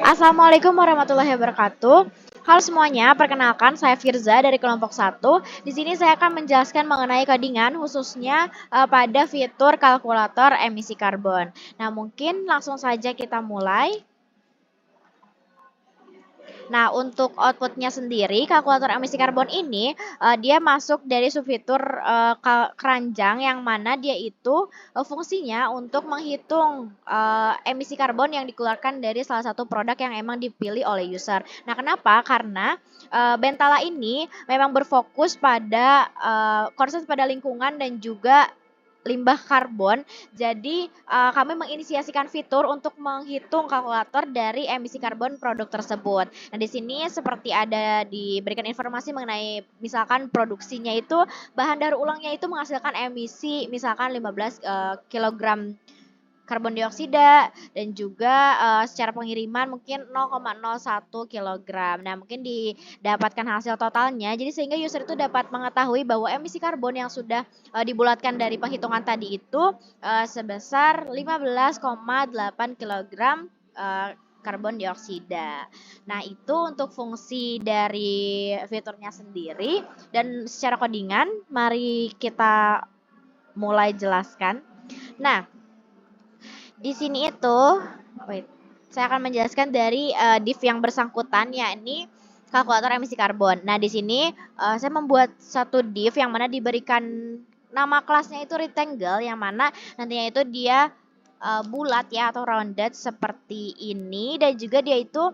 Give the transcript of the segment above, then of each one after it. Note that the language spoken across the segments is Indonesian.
Assalamualaikum warahmatullahi wabarakatuh. Halo semuanya, perkenalkan saya Firza dari kelompok satu. Di sini saya akan menjelaskan mengenai codingan khususnya pada fitur kalkulator emisi karbon. Nah, mungkin langsung saja kita mulai. Nah, untuk outputnya sendiri, kalkulator emisi karbon ini dia masuk dari subfitur keranjang yang mana dia itu fungsinya untuk menghitung emisi karbon yang dikeluarkan dari salah satu produk yang emang dipilih oleh user. Nah, kenapa? Karena Bentala ini memang berfokus pada concern pada lingkungan dan juga limbah karbon. Jadi, kami menginisiasikan fitur untuk menghitung kalkulator dari emisi karbon produk tersebut. Nah, di sini seperti ada diberikan informasi mengenai misalkan produksinya itu bahan daur ulangnya itu menghasilkan emisi misalkan 15 kilogram karbon dioksida dan juga secara pengiriman mungkin 0,01 kilogram. Nah, mungkin didapatkan hasil totalnya. Jadi sehingga user itu dapat mengetahui bahwa emisi karbon yang sudah dibulatkan dari penghitungan tadi itu sebesar 15,8 kilogram karbon dioksida. Nah, itu untuk fungsi dari fiturnya sendiri dan secara codingan mari kita mulai jelaskan. Nah, di sini itu, wait, saya akan menjelaskan dari div yang bersangkutan, yakni kalkulator emisi karbon. Nah, di sini saya membuat satu div yang mana diberikan nama kelasnya itu rectangle, yang mana nantinya itu dia bulat ya atau rounded seperti ini, dan juga dia itu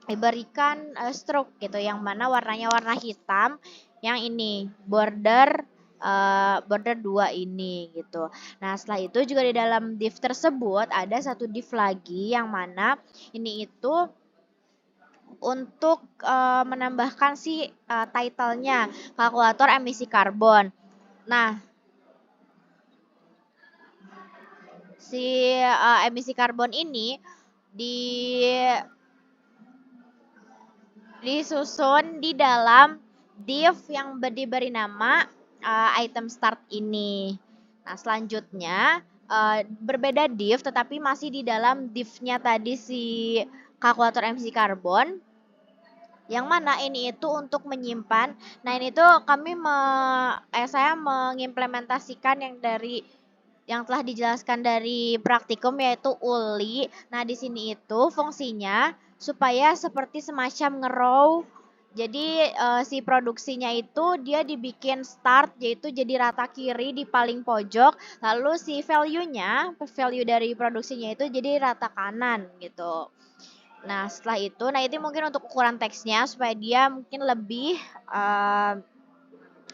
diberikan stroke gitu, yang mana warnanya warna hitam, yang ini border 2 ini gitu. Nah, setelah itu juga di dalam div tersebut ada satu div lagi yang mana ini itu untuk menambahkan si title-nya kalkulator emisi karbon. Nah, si emisi karbon ini di disusun di dalam div yang diberi nama item start ini. Nah, selanjutnya berbeda div tetapi masih di dalam div-nya tadi si kalkulator emisi karbon. Yang mana ini itu untuk menyimpan. Nah, ini tuh saya mengimplementasikan yang telah dijelaskan dari praktikum yaitu ULI. Nah, di sini itu fungsinya supaya seperti semacam ngerow. Jadi si produksinya itu dia dibikin start yaitu jadi rata kiri di paling pojok, lalu si value dari produksinya itu jadi rata kanan gitu. Nah, setelah itu, nah itu mungkin untuk ukuran teksnya supaya dia mungkin lebih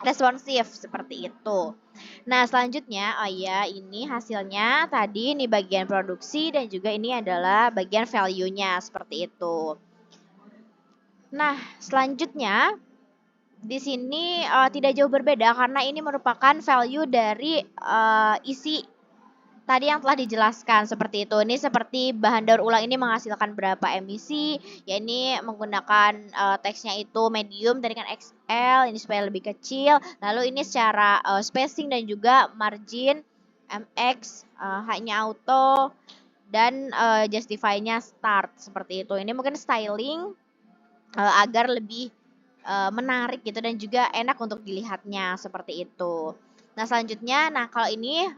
responsif seperti itu. Nah, selanjutnya, oh ya, ini hasilnya tadi ini bagian produksi dan juga ini adalah bagian value-nya seperti itu. Nah, selanjutnya di sini tidak jauh berbeda karena ini merupakan value dari isi tadi yang telah dijelaskan seperti itu. Ini seperti bahan daur ulang ini menghasilkan berapa emisi. Ya, ini menggunakan teksnya itu medium tadi kan XL, ini supaya lebih kecil. Lalu ini secara spacing dan juga margin MX hanya auto dan justify-nya start seperti itu. Ini mungkin styling agar lebih menarik gitu dan juga enak untuk dilihatnya seperti itu. Nah, selanjutnya, nah kalau ini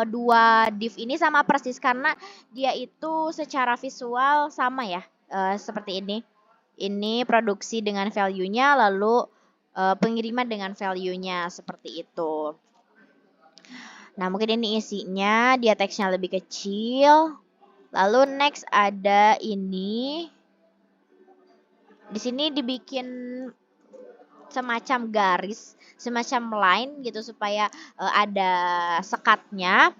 dua div ini sama persis karena dia itu secara visual sama ya, seperti ini. Ini produksi dengan value-nya, lalu pengiriman dengan value-nya seperti itu. Nah, mungkin ini isinya, dia teksnya lebih kecil. Lalu next ada ini. Di sini dibikin semacam garis, semacam line gitu supaya ada sekatnya.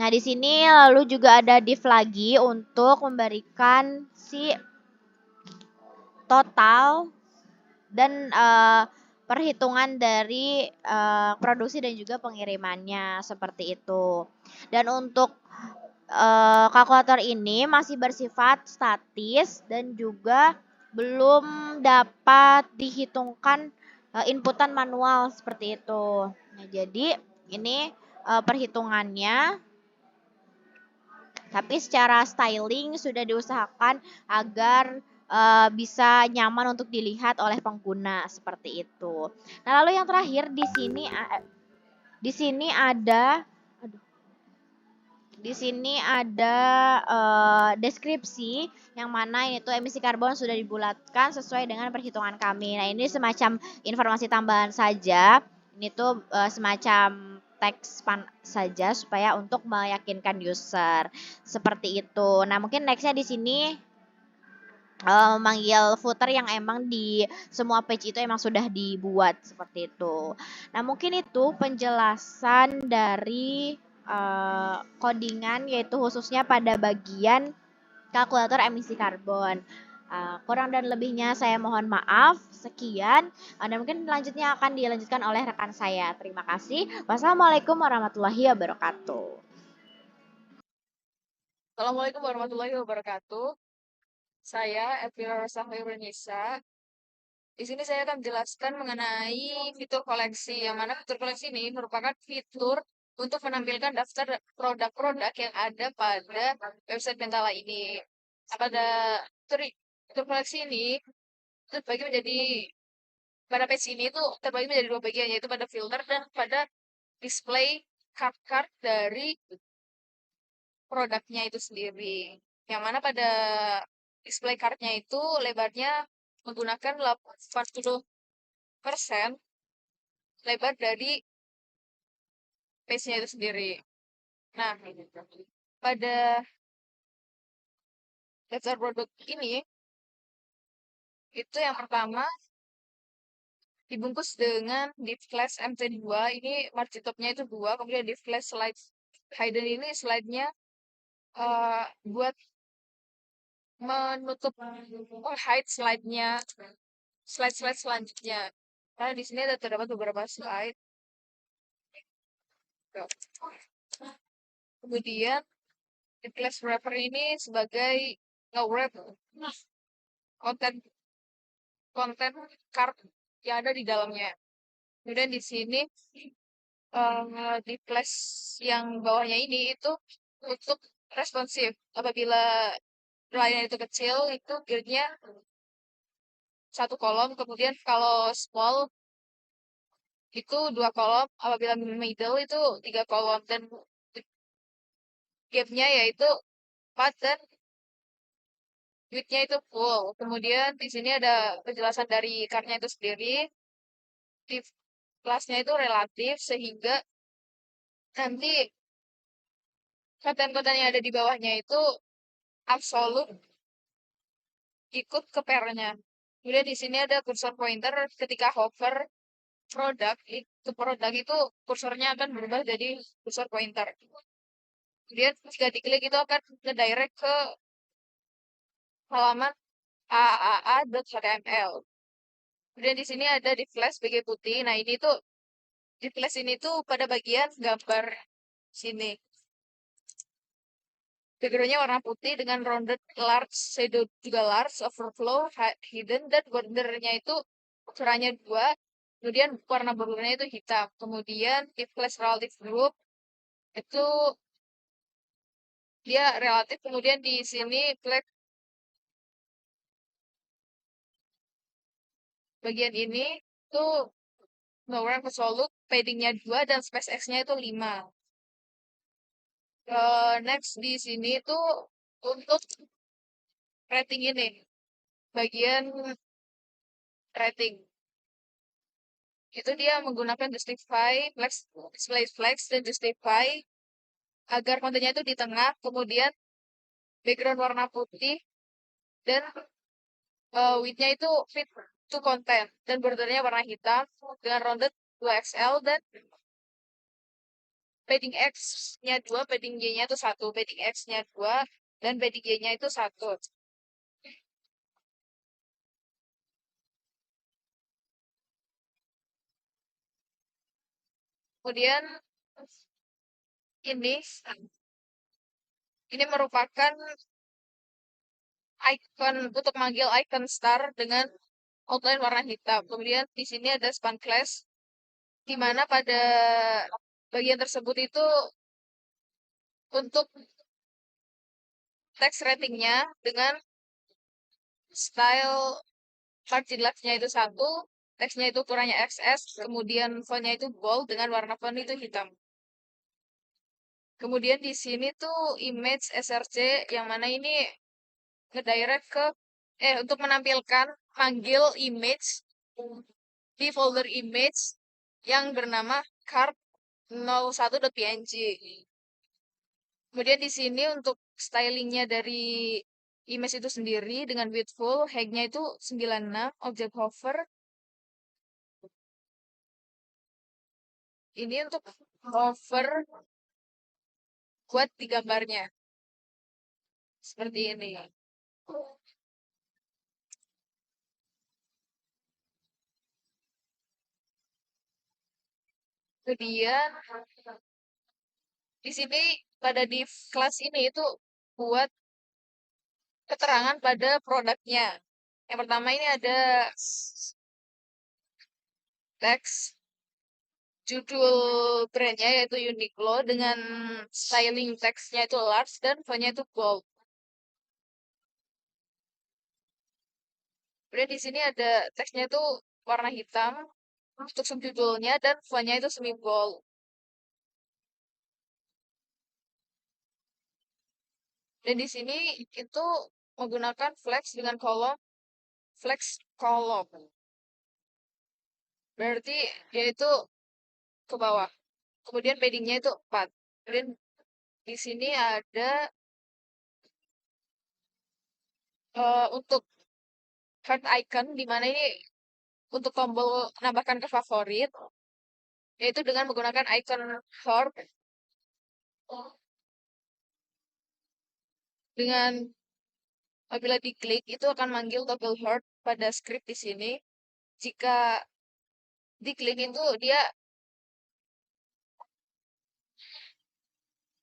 Nah, di sini lalu juga ada div lagi untuk memberikan si total dan perhitungan dari produksi dan juga pengirimannya seperti itu. Dan untuk kalkulator ini masih bersifat statis dan juga belum dapat dihitungkan inputan manual seperti itu. Nah, jadi ini perhitungannya Tapi secara styling sudah diusahakan agar bisa nyaman untuk dilihat oleh pengguna seperti itu. Nah, lalu yang terakhir di sini ada deskripsi yang mana ini tuh emisi karbon sudah dibulatkan sesuai dengan perhitungan kami. Nah, ini semacam informasi tambahan saja. Ini tuh semacam teks saja supaya untuk meyakinkan user. Seperti itu. Nah, mungkin nextnya di sini memanggil footer yang emang di semua page itu emang sudah dibuat seperti itu. Nah, mungkin itu penjelasan dari codingan yaitu khususnya pada bagian kalkulator emisi karbon. Kurang dan lebihnya saya mohon maaf. Sekian. Dan mungkin selanjutnya akan dilanjutkan oleh rekan saya. Terima kasih. Wassalamualaikum warahmatullahi wabarakatuh. Assalamualaikum warahmatullahi wabarakatuh. Saya Elvira Rosahlionisa. Di sini saya akan menjelaskan mengenai fitur koleksi, yang mana fitur koleksi ini merupakan fitur untuk menampilkan daftar produk-produk yang ada pada website Pentala ini. Nah, pada fitur, fitur koleksi ini terbagi menjadi pada page ini itu terbagi menjadi dua bagian, yaitu pada filter dan pada display card-card dari produknya itu sendiri. Yang mana pada display card-nya itu lebarnya menggunakan 80% lebar dari page-nya itu sendiri. Nah, pada daftar produk ini, itu yang pertama dibungkus dengan div flash MT2. Ini margin top-nya itu 2, kemudian div flash slide hidden ini slide-nya buat menutup hide slide-nya, slide-slide selanjutnya. Karena di sini ada terdapat beberapa slide. Kemudian di class wrapper ini sebagai nge-wrap konten konten card yang ada di dalamnya. Kemudian di sini di flash yang bawahnya ini itu untuk responsif. Apabila layar itu kecil, itu gridnya satu kolom. Kemudian kalau small itu dua kolom. Apabila middle itu tiga kolom. Dan gapnya yaitu 4 dan width-nya itu full. Kemudian di sini ada penjelasan dari card-nya itu sendiri. Di kelasnya itu relatif sehingga nanti konten-konten yang ada di bawahnya itu absolut ikut ke pair-nya. Kemudian di sini ada cursor pointer ketika hover produk itu kursornya akan berubah jadi cursor pointer. Kemudian jika diklik itu akan ngedirect ke halaman aaa.html. Kemudian di sini ada di flash sebagai putih. Nah, ini tuh di flash ini tuh pada bagian gambar sini. Backgroundnya warna putih dengan rounded large shadow juga large overflow hidden dan bordernya itu ukurannya 2. Kemudian warna bordernya itu hitam. Kemudian di flash relative group itu dia relatif. Kemudian di sini flag bagian ini tuh nowhere absolute paddingnya 2 dan space X-nya itu 5. Next di sini tuh untuk rating ini bagian rating itu dia menggunakan justify flex display flex dan justify agar kontennya itu di tengah, kemudian background warna putih dan width-nya itu fit to content dan bordernya warna hitam dengan rounded 2XL dan padding X-nya 2, padding Y-nya itu 1, padding X-nya 2 dan padding Y-nya itu 1. Kemudian ini ini merupakan icon untuk manggil icon star dengan outline warna hitam. Kemudian di sini ada span class di mana pada bagian tersebut itu untuk text ratingnya dengan style hard deluxe-nya itu 1, teksnya itu ukurannya XS, kemudian fontnya itu bold dengan warna font itu hitam. Kemudian di sini tuh image SRC yang mana ini ngedirect ke untuk menampilkan panggil image di folder image yang bernama card01.png. Kemudian di sini untuk stylingnya dari image itu sendiri dengan widthful, height-nya itu 96, object hover. Ini untuk hover buat di gambarnya. Seperti ini. Kemudian di sini pada div kelas ini itu buat keterangan pada produknya. Yang pertama ini ada teks judul brandnya yaitu Uniqlo dengan styling teksnya itu large dan fontnya itu bold. Kemudian di sini ada teksnya itu warna hitam untuk subjudulnya dan fontnya itu semi bold. Dan di sini itu menggunakan flex dengan kolom flex kolom. Berarti dia itu ke bawah. Kemudian paddingnya itu 4. Kemudian di sini ada untuk heart icon di mana ini untuk tombol menambahkan ke favorit yaitu dengan menggunakan icon heart dengan apabila diklik itu akan manggil toggle heart pada script di sini. Jika diklik itu dia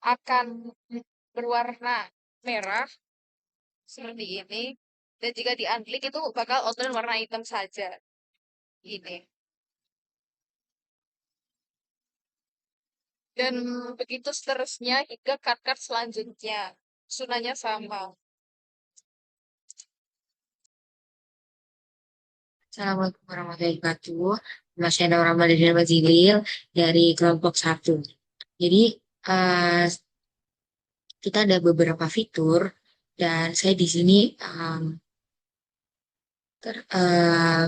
akan berwarna merah seperti ini. Dan jika di unklik itu bakal outline warna hitam saja. Ini. Dan begitu seterusnya hingga card-card selanjutnya. Sunanya sama. Assalamualaikum warahmatullahi wabarakatuh. Nama saya Daura Ramadan Bazilil dari kelompok 1. Jadi, eh, kita ada beberapa fitur dan saya di sini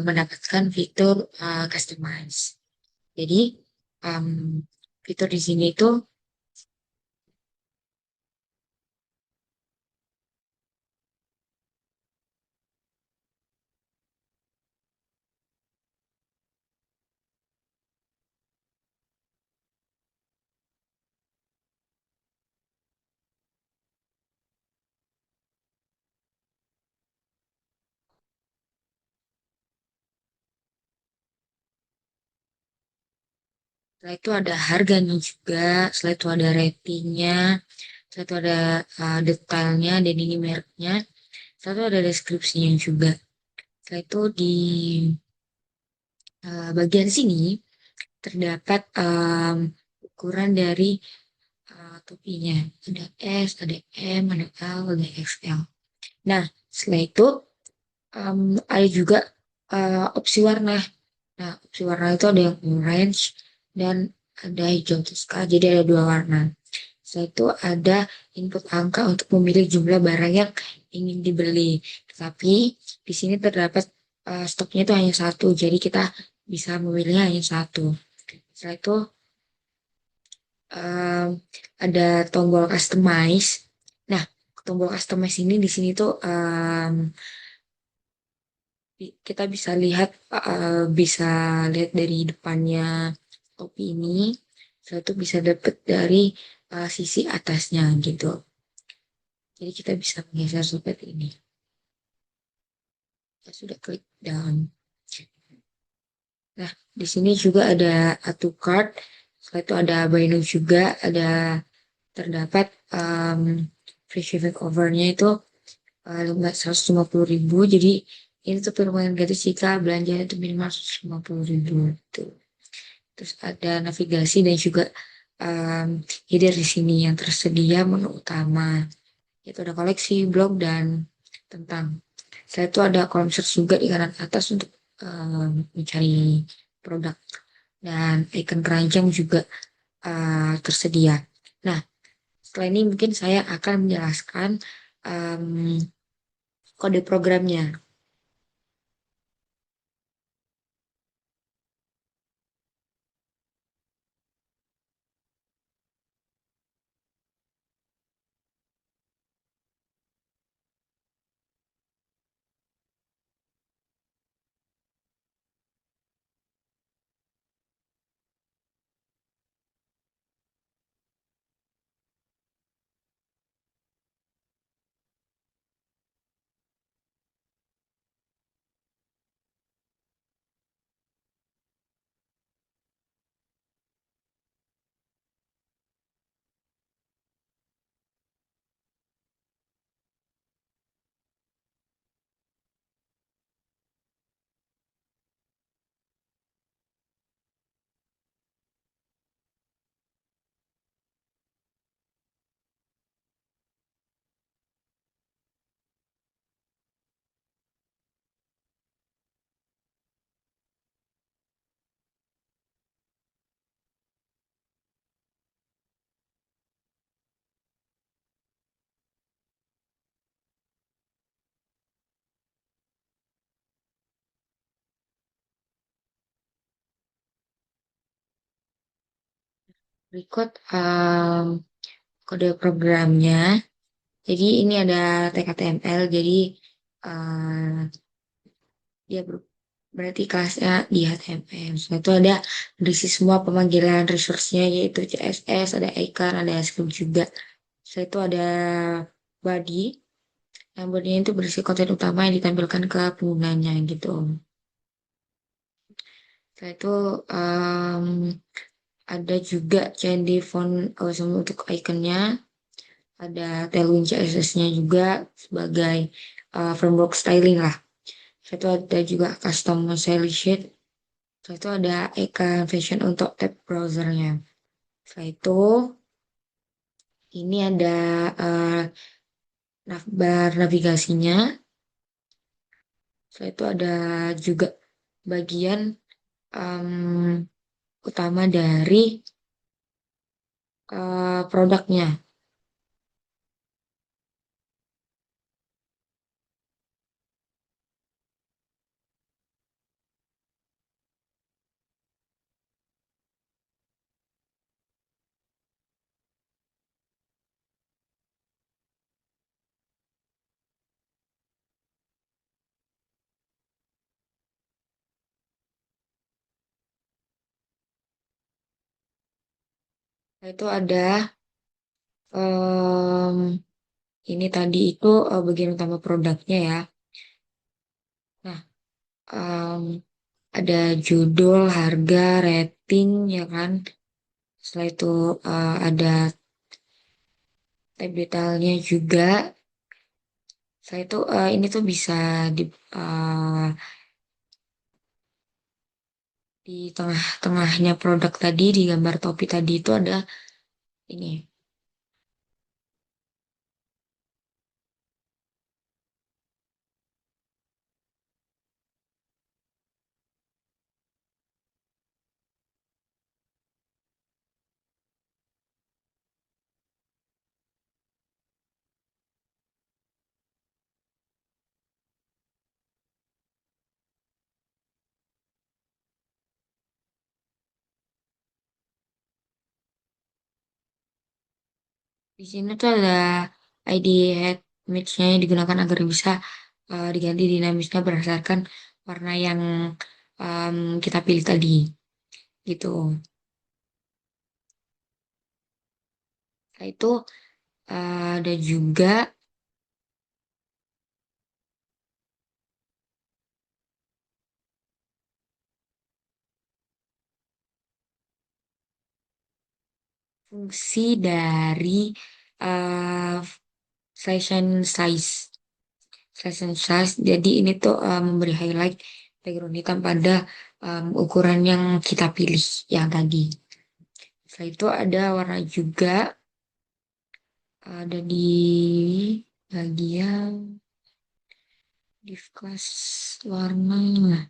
mendapatkan fitur customize. Jadi, em, fitur di sini itu setelah itu ada harganya juga, setelah itu ada ratingnya, setelah itu ada detailnya dan ini mereknya, setelah itu ada deskripsinya juga. Setelah itu di bagian sini terdapat ukuran dari topinya. Ada S, ada M, ada L, ada XL. Nah, setelah itu ada juga opsi warna. Nah, opsi warna itu ada yang orange dan ada hijau toska. Jadi ada 2 warna. Setelah itu ada input angka untuk memilih jumlah barang yang ingin dibeli. Tetapi di sini terdapat stoknya itu hanya 1. Jadi kita bisa memilih hanya 1. Setelah itu ada tombol customize. Nah, tombol customize ini di sini tuh kita bisa lihat dari depannya topi ini. Setelah itu bisa dapat dari sisi atasnya gitu. Jadi kita bisa menggeser seperti ini. Kita sudah klik down. Nah, di sini juga ada add to cart. Setelah itu ada buy now juga, ada terdapat free shipping overnya itu 150.000. Jadi ini tuh permainan gratis jika belanja itu minimal 150.000 gitu. Terus ada navigasi dan juga header di sini yang tersedia menu utama. yaitu ada koleksi, blog, dan tentang. Setelah itu ada kolom search juga di kanan atas untuk mencari produk. Dan icon keranjang juga tersedia. Nah, setelah ini mungkin saya akan menjelaskan em, kode programnya. Berikut kode programnya. Jadi ini ada tag HTML, jadi eh, dia berarti kelasnya di HTML. Setelah itu ada berisi semua pemanggilan resource-nya, yaitu CSS, ada icon, ada script juga. Setelah itu ada body, yang body itu berisi konten utama yang ditampilkan ke penggunanya gitu. Setelah itu ada juga candy font sama untuk iconnya. Ada Tailwind CSS-nya juga sebagai framework styling lah. Setelah itu ada juga custom style sheet. Setelah itu ada icon fashion untuk tab browsernya. Setelah itu ini ada bar navigasinya. Setelah itu ada juga bagian utama dari produknya. Setelah itu ada em, ini tadi itu bagian utama produknya ya. Nah, em, ada judul, harga, rating, ya kan. Setelah itu ada tab detailnya juga. Setelah itu ini tuh bisa di eh, di tengah-tengahnya produk tadi, di gambar topi tadi itu ada ini. Di sini tuh ada ID head match-nya yang digunakan agar bisa diganti dinamisnya berdasarkan warna yang kita pilih tadi. Gitu. Setelah itu ada juga fungsi dari uh, session size. Session size. Jadi ini tuh memberi highlight background hitam pada ukuran yang kita pilih yang tadi. Setelah itu ada warna juga. ada di bagian div class warna.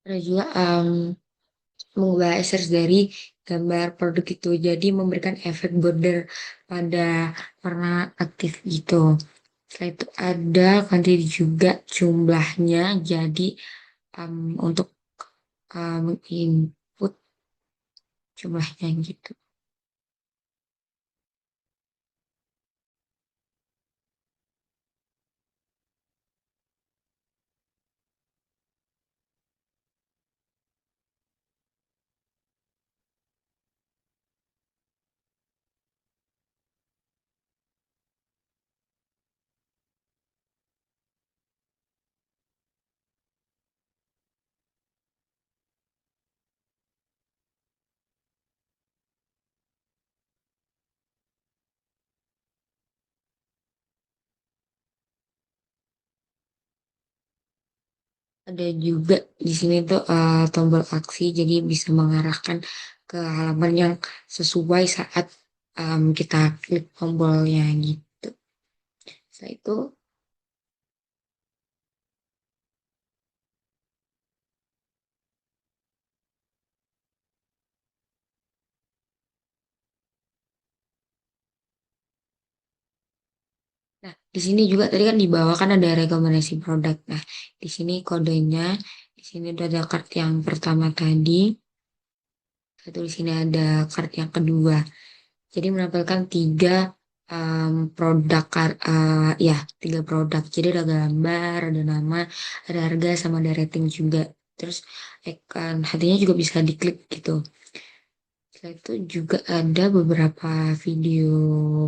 Ada juga mengubah essence dari gambar produk itu, jadi memberikan efek border pada warna aktif gitu. Setelah itu ada ganti juga jumlahnya, jadi untuk input jumlahnya gitu. Ada juga di sini tuh tombol aksi, jadi bisa mengarahkan ke halaman yang sesuai saat kita klik tombolnya gitu. Setelah itu, nah di sini juga tadi kan di bawah kan ada rekomendasi produk. Nah di sini kodenya, di sini udah ada card yang pertama tadi, satu di sini ada card yang kedua. Jadi menampilkan tiga produk, ya tiga produk. Jadi ada gambar, ada nama, ada harga, sama ada rating juga. Terus icon hatinya juga bisa diklik gitu. Setelah itu juga ada beberapa video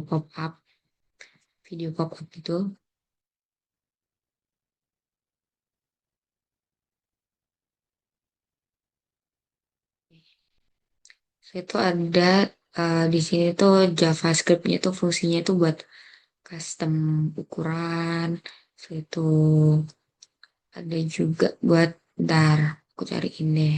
pop up itu. Setelah itu ada di sini tuh JavaScript-nya tuh fungsinya tuh buat custom ukuran. Setelah itu ada juga buat, bentar, aku cariin deh.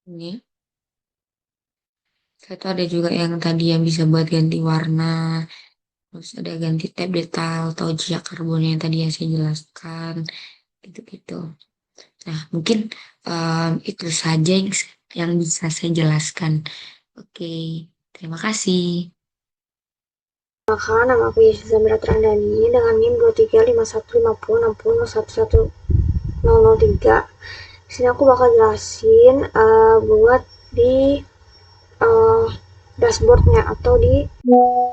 Ini. Setelah itu ada juga yang tadi yang bisa buat ganti warna. Terus ada ganti tab detail atau jejak karbon yang tadi yang saya jelaskan. Gitu-gitu. Nah, mungkin itu saja yang bisa saya jelaskan. Oke, terima kasih. Maka nama aku Yesus Zamira Trandani dengan NIM 235150611003. Di sini aku bakal jelasin buat di dashboardnya atau di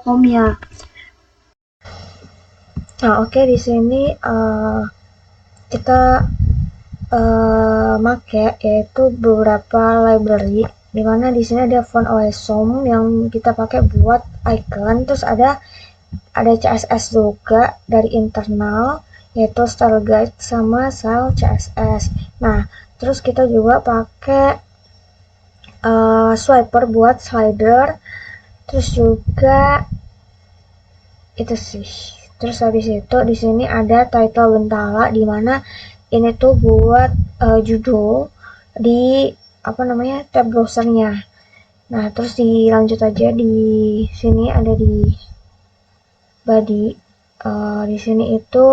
home-nya. Nah, oke, di sini kita make yaitu beberapa library dimana di sini ada font awesome yang kita pakai buat icon, terus ada CSS juga dari internal, yaitu style guide sama style CSS. Nah, terus kita juga pakai swiper buat slider, terus juga itu sih. Terus habis itu di sini ada title bentala, di mana ini tuh buat judul di tab browsernya. Nah, terus dilanjut aja di sini ada di body. Di sini itu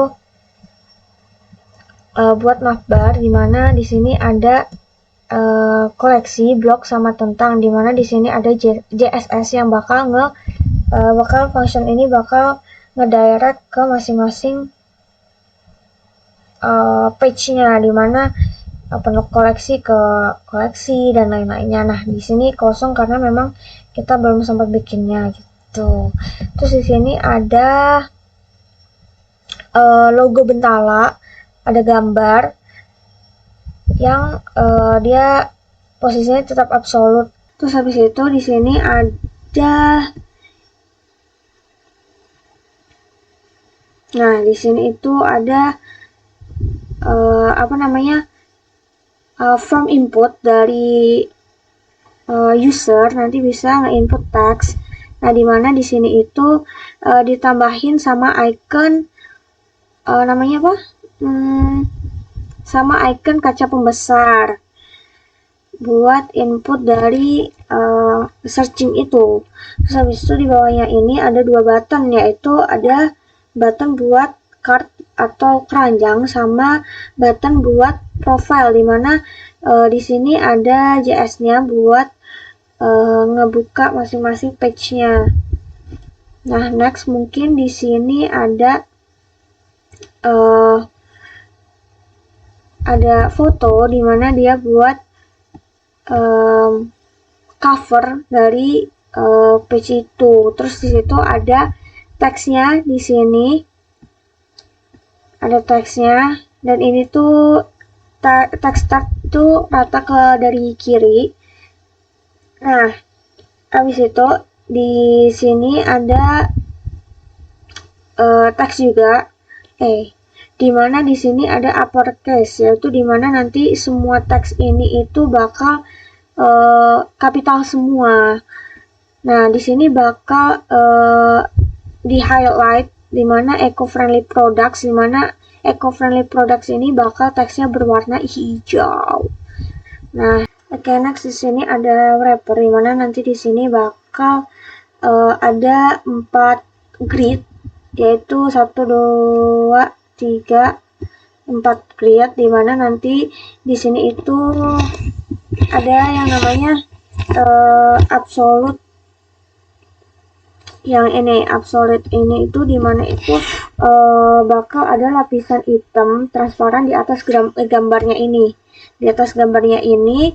buat navbar, di mana di sini ada koleksi blog sama tentang, di mana di sini ada JSS yang bakal function ini bakal ngedirect ke masing-masing page-nya, di mana penuh koleksi ke koleksi dan lain-lainnya. Nah, di sini kosong karena memang kita belum sempat bikinnya gitu. Terus di sini ada logo bentala, ada gambar yang dia posisinya tetap absolut. Terus habis itu di sini ada di sini itu ada form input dari user, nanti bisa nge-input teks. Nah, dimana di sini itu ditambahin sama icon sama icon kaca pembesar buat input dari searching itu. Terus habis itu di bawahnya ini ada 2 button, yaitu ada button buat card atau keranjang sama button buat profile, dimana di sini ada JS-nya buat ngebuka masing-masing page-nya. Nah, next mungkin di sini ada foto, dimana dia buat cover dari page itu. Terus di situ ada teksnya, di sini ada teksnya, dan ini tuh teks start tuh rata ke dari kiri. Nah, habis itu di sini ada teks juga, dimana di sini ada uppercase, yaitu dimana nanti semua teks ini itu bakal kapital semua. Nah, di sini bakal di highlight, dimana eco-friendly products, dimana eco-friendly products ini bakal teksnya berwarna hijau. Nah, next di sini ada wrapper, dimana nanti di sini bakal ada 4 grid, yaitu 1, 2, 3, 4 grid, dimana nanti di sini itu ada yang namanya absolute. Yang ini absolute ini itu dimana itu bakal ada lapisan hitam transparan di atas gambarnya ini. Di atas gambarnya ini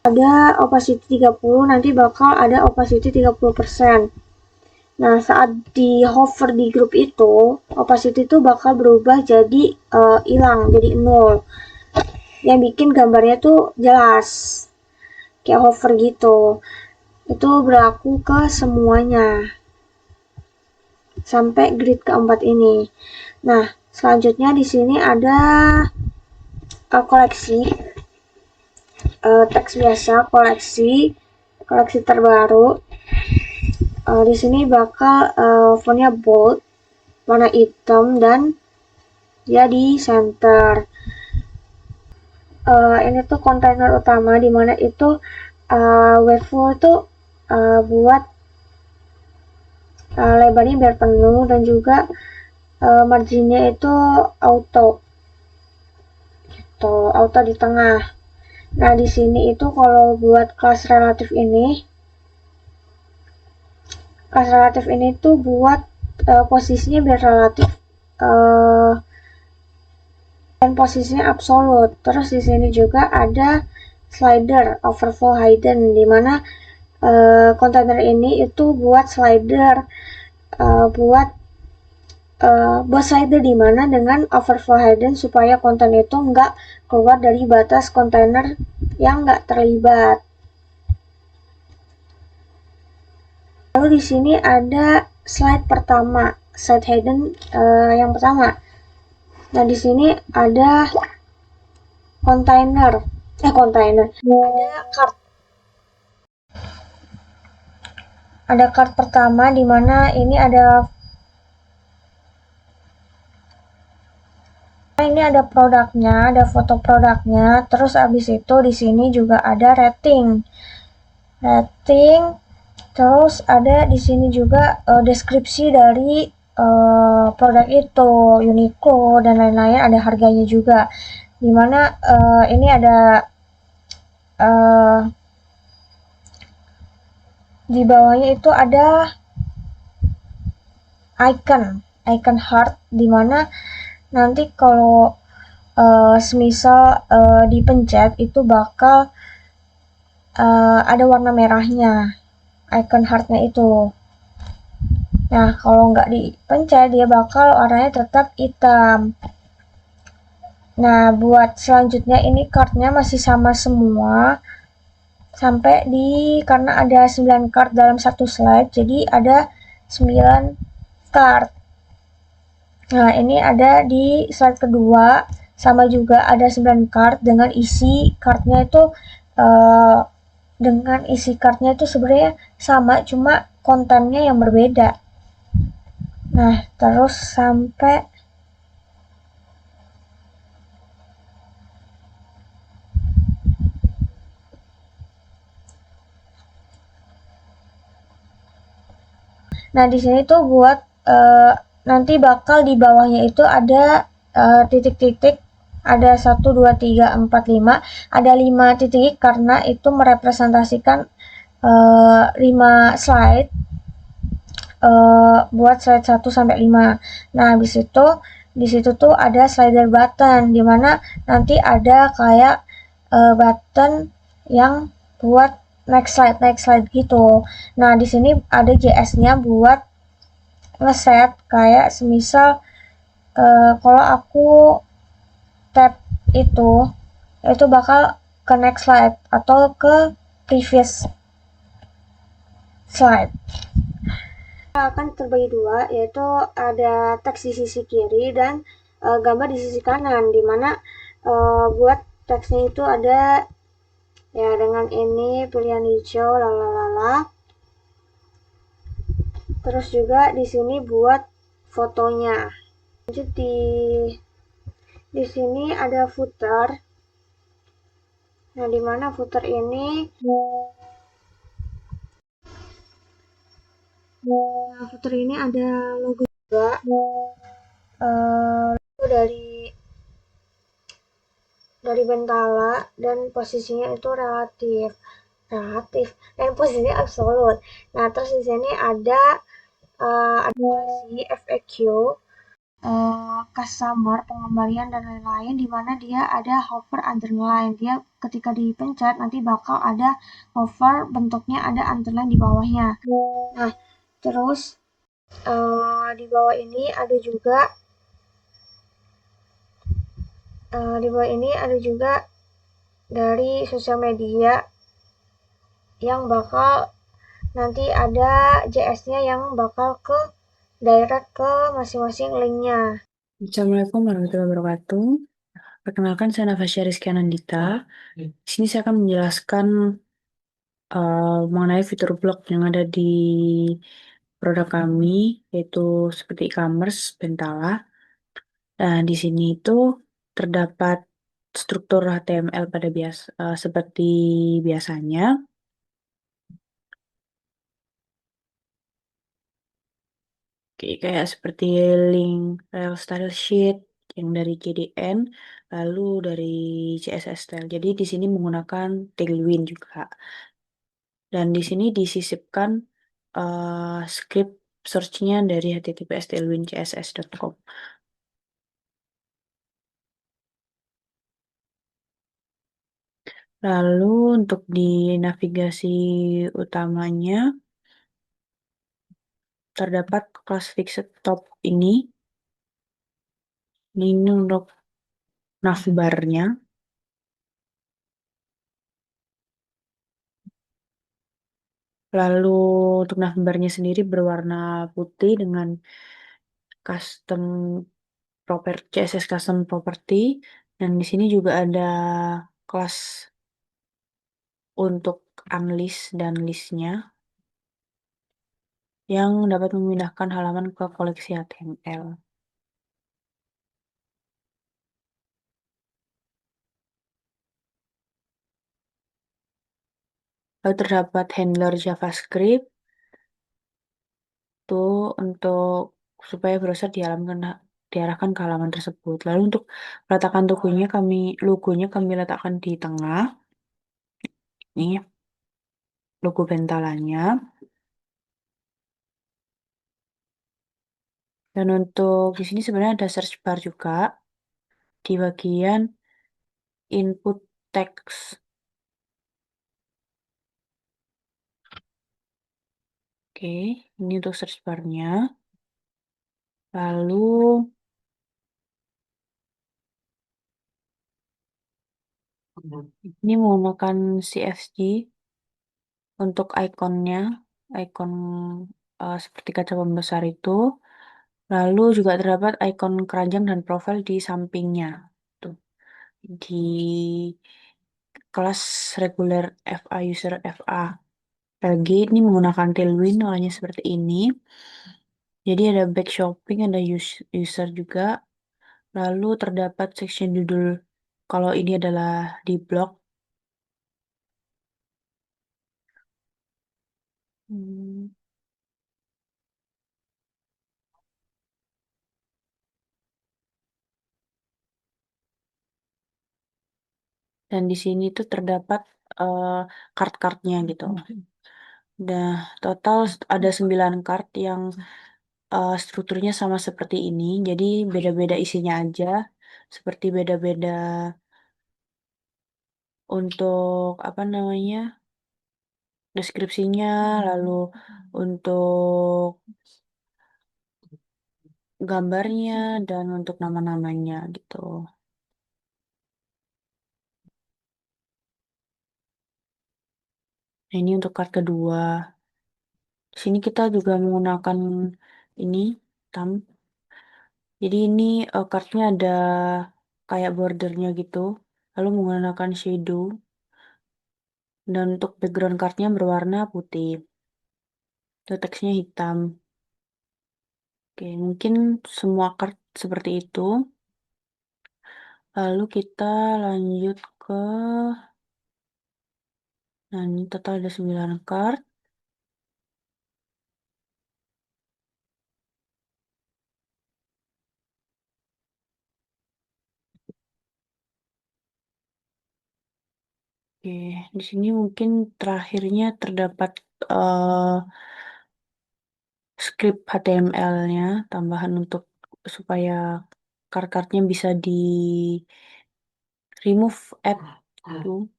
ada opacity 30, nanti bakal ada opacity 30%. Nah, saat di hover di grup itu, opacity itu bakal berubah jadi hilang, jadi 0. Yang bikin gambarnya tuh jelas, kayak hover gitu. Itu berlaku ke semuanya sampai grid keempat ini. Nah, selanjutnya di sini ada koleksi teks biasa, koleksi terbaru. Di sini bakal fontnya bold, warna hitam, dan dia di center. Ini tuh kontainer utama, dimana itu waveflow itu buat lebarnya biar penuh, dan juga marginnya itu auto gitu, auto di tengah. Nah, di sini itu kalau buat kelas relatif ini tuh buat posisinya biar relatif dan posisinya absolut. Terus di sini juga ada slider overflow hidden, dimana kontainer ini itu buat slider buat buat slider di mana dengan overflow hidden supaya konten itu nggak keluar dari batas kontainer yang nggak terlibat. Lalu di sini ada slide pertama, slide hidden yang pertama. Nah di sini ada kontainer, ada card. Ada card pertama di mana ini ada produknya, ada foto produknya. Terus abis itu di sini juga ada rating. Terus ada di sini juga deskripsi dari produk itu, Uniqlo dan lain-lain, ada harganya juga. Dimana ini ada di bawahnya itu ada icon heart, dimana nanti kalau semisal dipencet itu bakal ada warna merahnya, icon heartnya itu. Nah kalau nggak dipencet dia bakal warnanya tetap hitam. Nah buat selanjutnya ini cardnya masih sama semua sampai karena ada 9 card dalam satu slide, jadi ada 9 card. Nah ini ada di slide kedua, sama juga ada 9 card dengan isi cardnya itu sebenarnya sama, cuma kontennya yang berbeda. Nah terus sampai nah di sini tuh buat nanti bakal di bawahnya itu ada titik-titik, ada 1, 2, 3, 4, 5, ada 5 titik karena itu merepresentasikan 5 slide, buat slide 1 sampai 5. Nah habis itu di situ tuh ada slider button, dimana nanti ada kayak button yang buat next slide gitu. Nah di sini ada JS-nya buat ngeset, kayak semisal kalau aku tap itu bakal ke next slide atau ke previous slide. Akan terbagi dua, yaitu ada teks di sisi kiri dan gambar di sisi kanan, dimana buat teksnya itu ada ya dengan ini pilihan hijau lalalala. Terus juga di sini buat fotonya. Lanjut di sini ada footer. Nah, di mana footer ini ada logo juga. Logo dari Bentala dan posisinya itu relatif dan posisinya absolut. Nah terus di sini ada FAQ, customer, pengembalian dan lain-lain, dimana dia ada hover underline. Dia ketika dipencet nanti bakal ada hover, bentuknya ada underline di bawahnya. Nah terus di bawah ini ada juga dari sosial media yang bakal nanti ada JS-nya yang bakal ke direct ke masing-masing linknya. Assalamualaikum warahmatullahi wabarakatuh. Perkenalkan, saya Nafasya Rizky Anandita. Di sini saya akan menjelaskan mengenai fitur blog yang ada di produk kami, yaitu seperti e-commerce, Bentala. Nah, di sini itu terdapat struktur HTML seperti biasanya. Kayak seperti link rel style sheet yang dari JDN, lalu dari CSS style. Jadi di sini menggunakan Tailwind juga. Dan di sini disisipkan script search-nya dari https tailwindcss.com. Lalu untuk di navigasi utamanya terdapat kelas fixed top ini Ini untuk navbarnya. Lalu untuk navbarnya sendiri berwarna putih dengan custom property, CSS custom property. Dan di sini juga ada kelas untuk unlist dan listnya yang dapat memindahkan halaman ke koleksi HTML. Lalu terdapat handler JavaScript tuh untuk supaya browser diarahkan ke halaman tersebut. Lalu untuk peletakan logonya kami letakkan di tengah. Ini logo bentalanya. Dan untuk di sini sebenarnya ada search bar juga di bagian input text. Oke, ini untuk search bar-nya. Lalu ini menggunakan CSG untuk ikonnya, ikon seperti kaca pembesar itu. Lalu juga terdapat ikon keranjang dan profil di sampingnya. Tuh, di kelas reguler FA user FA. Lagi ini menggunakan Tailwind, warnanya seperti ini. Jadi ada back shopping, ada user juga. Lalu terdapat section judul. Kalau ini adalah di blog. Hmm, Dan di sini tuh terdapat kart-kartnya gitu. Nah, total ada 9 kart yang strukturnya sama seperti ini. Jadi beda-beda isinya aja. Seperti beda-beda untuk apa namanya deskripsinya, lalu untuk gambarnya dan untuk nama-namanya gitu. Nah, ini untuk kart kedua. Di sini kita juga menggunakan ini thumb. Jadi ini kartnya ada kayak bordernya gitu. Lalu menggunakan shadow. Dan untuk background kartnya berwarna putih. Itu teksnya hitam. Oke, mungkin semua kart seperti itu. Lalu kita lanjut ke, nah ini total ada 9 kart. Oke, di sini mungkin terakhirnya terdapat eh, script HTML-nya, tambahan untuk supaya kart-kartnya bisa di remove add gitu.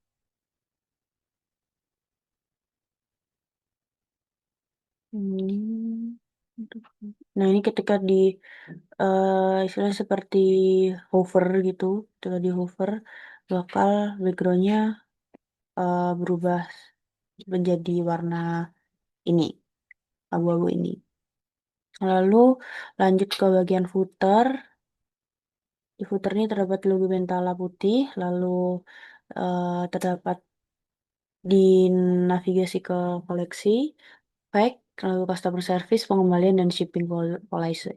Hmm. Nah, ini ketika di istilahnya seperti hover gitu, ketika di hover bakal backgroundnya berubah menjadi warna ini, abu-abu ini. Lalu lanjut ke bagian footer. Di footer ini terdapat logo Bentala putih, lalu terdapat di navigasi ke koleksi, pack, lalu customer service, pengembalian dan shipping policy.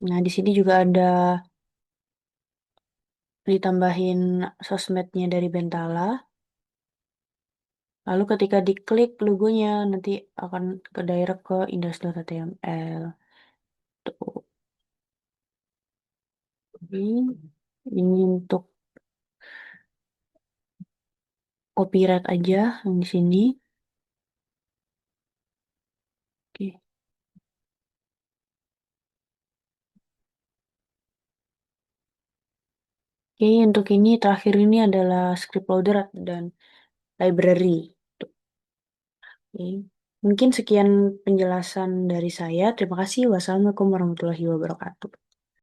Nah, di sini juga ada ditambahin sosmednya dari Bentala. Lalu ketika diklik logonya nanti akan ke direct ke index.html. Tuh. Ini untuk copyright aja yang di sini. Oke. Oke, untuk ini terakhir ini adalah script loader dan library. Tuh. Oke. Mungkin sekian penjelasan dari saya. Terima kasih. Wassalamualaikum warahmatullahi wabarakatuh.